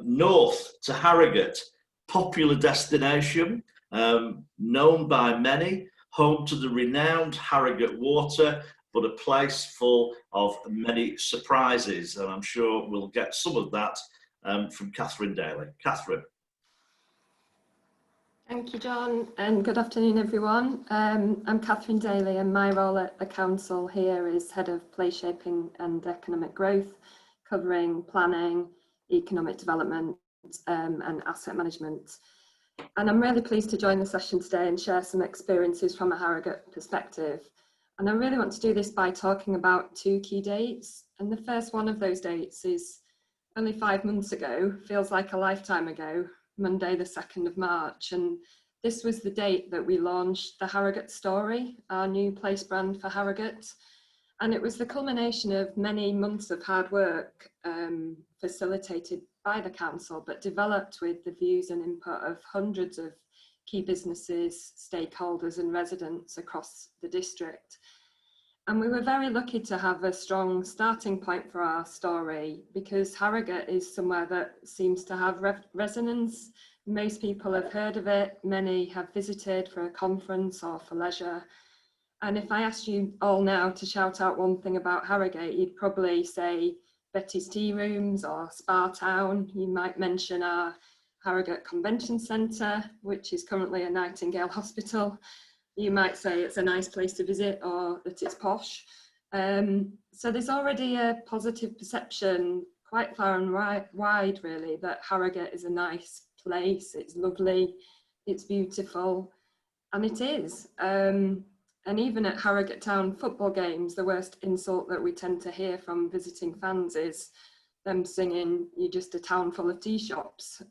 north to Harrogate, popular destination, known by many, home to the renowned Harrogate water, but a place full of many surprises. And I'm sure we'll get some of that from Kathryn Daly. Kathryn. Thank you, John, and good afternoon, everyone. I'm Kathryn Daly, and my role at the council here is Head of Place Shaping and Economic Growth, covering planning, economic development and asset management. And I'm really pleased to join the session today and share some experiences from a Harrogate perspective. And I really want to do this by talking about two key dates. And the first one of those dates is only 5 months ago, feels like a lifetime ago, Monday the 2nd of March, and this was the date that we launched the Harrogate Story, our new place brand for Harrogate, and it was the culmination of many months of hard work facilitated by the council, but developed with the views and input of hundreds of key businesses, stakeholders and residents across the district. And we were very lucky to have a strong starting point for our story, because Harrogate is somewhere that seems to have resonance. Most people have heard of it, many have visited for a conference or for leisure. And if I asked you all now to shout out one thing about Harrogate, you'd probably say Betty's Tea Rooms or Spa Town. You might mention our Harrogate Convention Centre, which is currently a Nightingale hospital. You might say it's a nice place to visit or that it's posh. So there's already a positive perception quite far and wide really that Harrogate is a nice place, it's lovely, it's beautiful, and it is. And even at Harrogate Town football games, the worst insult that we tend to hear from visiting fans is them singing, "You're just a town full of tea shops."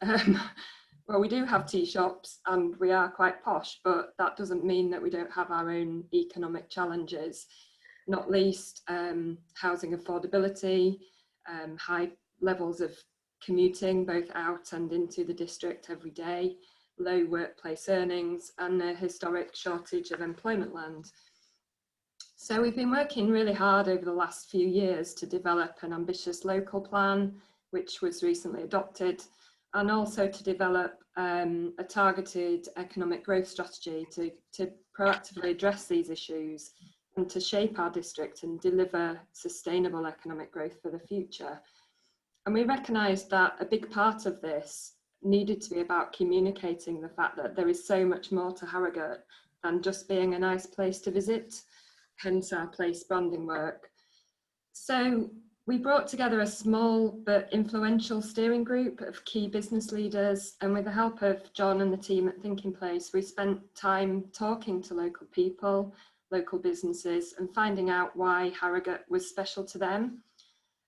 Well, we do have tea shops and we are quite posh, but that doesn't mean that we don't have our own economic challenges, not least housing affordability, high levels of commuting both out and into the district every day, low workplace earnings and a historic shortage of employment land. So we've been working really hard over the last few years to develop an ambitious local plan, which was recently adopted, and also to develop a targeted economic growth strategy to proactively address these issues and to shape our district and deliver sustainable economic growth for the future. And we recognised that a big part of this needed to be about communicating the fact that there is so much more to Harrogate than just being a nice place to visit, hence our place branding work. So we brought together a small but influential steering group of key business leaders, and with the help of John and the team at Thinking Place, we spent time talking to local people, local businesses, and finding out why Harrogate was special to them.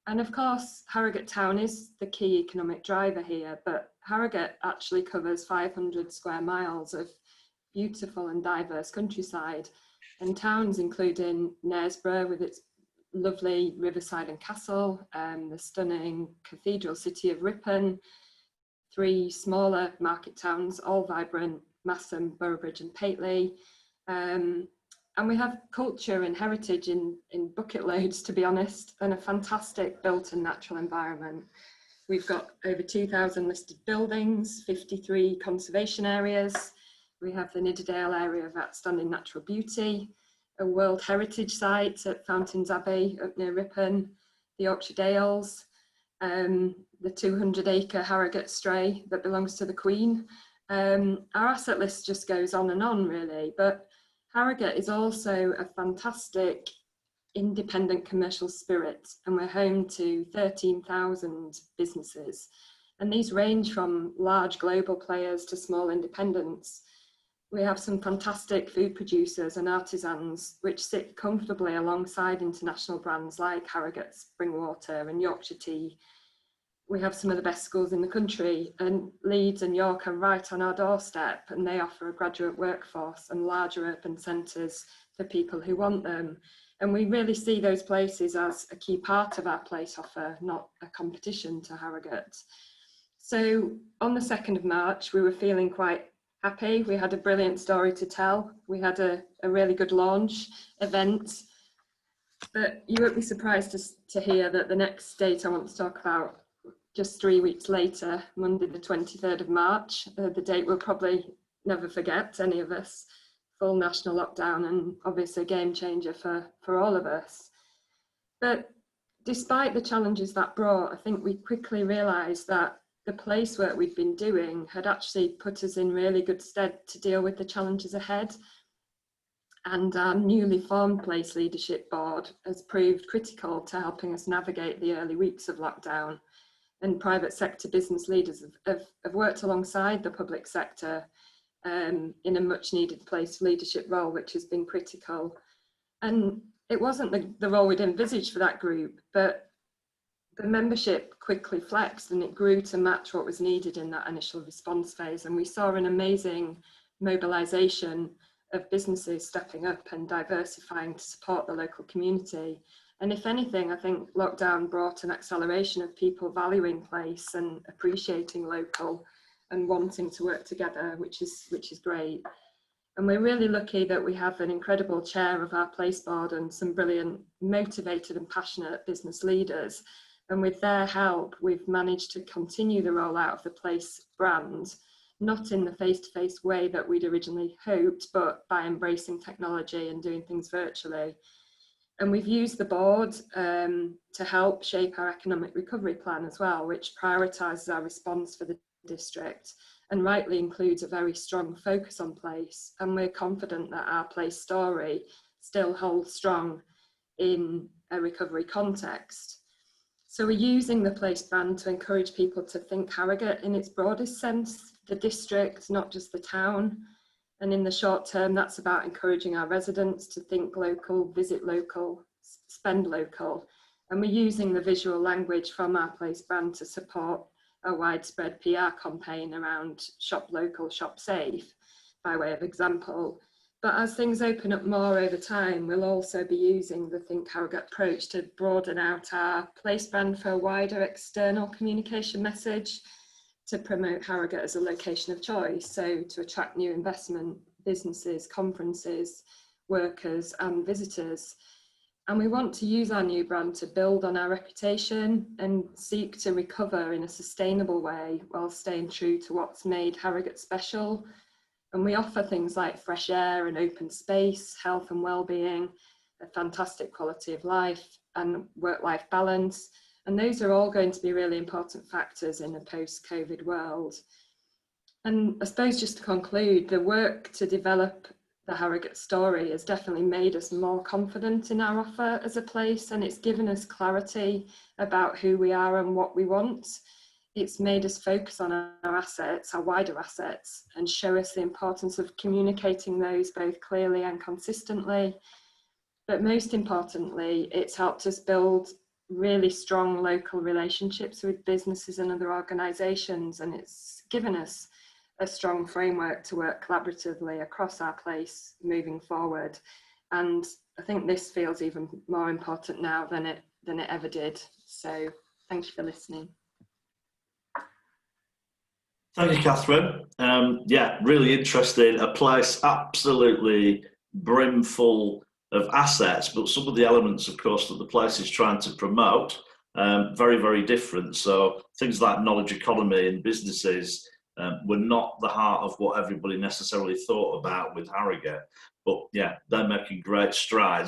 And of course, Harrogate Town is the key economic driver here, but Harrogate actually covers 500 square miles of beautiful and diverse countryside, and towns including Knaresborough with its lovely riverside and castle, the stunning cathedral city of Ripon, 3 smaller market towns, all vibrant, Massam, Boroughbridge and Pateley. And we have culture and heritage in bucket loads, to be honest, and a fantastic built and natural environment. We've got over 2,000 listed buildings, 53 conservation areas. We have the Nidderdale area of outstanding natural beauty, a World Heritage Site at Fountains Abbey up near Ripon, the Yorkshire Dales, the 200-acre Harrogate Stray that belongs to the Queen. Our asset list just goes on and on really, but Harrogate is also a fantastic independent commercial spirit, and we're home to 13,000 businesses. And these range from large global players to small independents. We have some fantastic food producers and artisans which sit comfortably alongside international brands like Harrogate Spring Water and Yorkshire Tea. We have some of the best schools in the country, and Leeds and York are right on our doorstep, and they offer a graduate workforce and larger urban centres for people who want them. And we really see those places as a key part of our place offer, not a competition to Harrogate. So on the 2nd of March, we were feeling quite happy. We had a brilliant story to tell. We had a really good launch event, but you won't be surprised to hear that the next date I want to talk about just 3 weeks later, Monday the 23rd of March, the date we'll probably never forget, any of us, full national lockdown, and obviously a game changer for all of us. But despite the challenges that brought, I think we quickly realised that the place work we'd been doing had actually put us in really good stead to deal with the challenges ahead. And our newly formed Place Leadership Board has proved critical to helping us navigate the early weeks of lockdown. And private sector business leaders have worked alongside the public sector in a much needed place leadership role, which has been critical. And it wasn't the role we'd envisaged for that group, but the membership quickly flexed and it grew to match what was needed in that initial response phase. And we saw an amazing mobilisation of businesses stepping up and diversifying to support the local community. And if anything, I think lockdown brought an acceleration of people valuing place and appreciating local and wanting to work together, which is great. And we're really lucky that we have an incredible chair of our place board and some brilliant, motivated and passionate business leaders. And with their help, we've managed to continue the rollout of the place brand, not in the face-to-face way that we'd originally hoped, but by embracing technology and doing things virtually. And we've used the board to help shape our economic recovery plan as well, which prioritises our response for the district and rightly includes a very strong focus on place. And we're confident that our place story still holds strong in a recovery context. So we're using the place brand to encourage people to think Harrogate in its broadest sense, the district, not just the town. And in the short term, that's about encouraging our residents to think local, visit local, spend local. And we're using the visual language from our place brand to support a widespread PR campaign around shop local, shop safe, by way of example. But as things open up more over time, we'll also be using the Think Harrogate approach to broaden out our place brand for a wider external communication message to promote Harrogate as a location of choice, so to attract new investment, businesses, conferences, workers and visitors. And we want to use our new brand to build on our reputation and seek to recover in a sustainable way while staying true to what's made Harrogate special. And we offer things like fresh air and open space, health and well-being, a fantastic quality of life and work-life balance. And those are all going to be really important factors in a post-COVID world. And I suppose just to conclude, the work to develop the Harrogate story has definitely made us more confident in our offer as a place, and it's given us clarity about who we are and what we want. It's made us focus on our assets, our wider assets, and show us the importance of communicating those both clearly and consistently. But most importantly, it's helped us build really strong local relationships with businesses and other organisations, and it's given us a strong framework to work collaboratively across our place moving forward. And I think this feels even more important now than it ever did. So thank you for listening. Thank you, Kathryn. Yeah, really interesting. A place absolutely brimful of assets, but some of the elements, of course, that the place is trying to promote, very, very different. So things like knowledge economy and businesses were not the heart of what everybody necessarily thought about with Harrogate. But yeah, they're making great strides.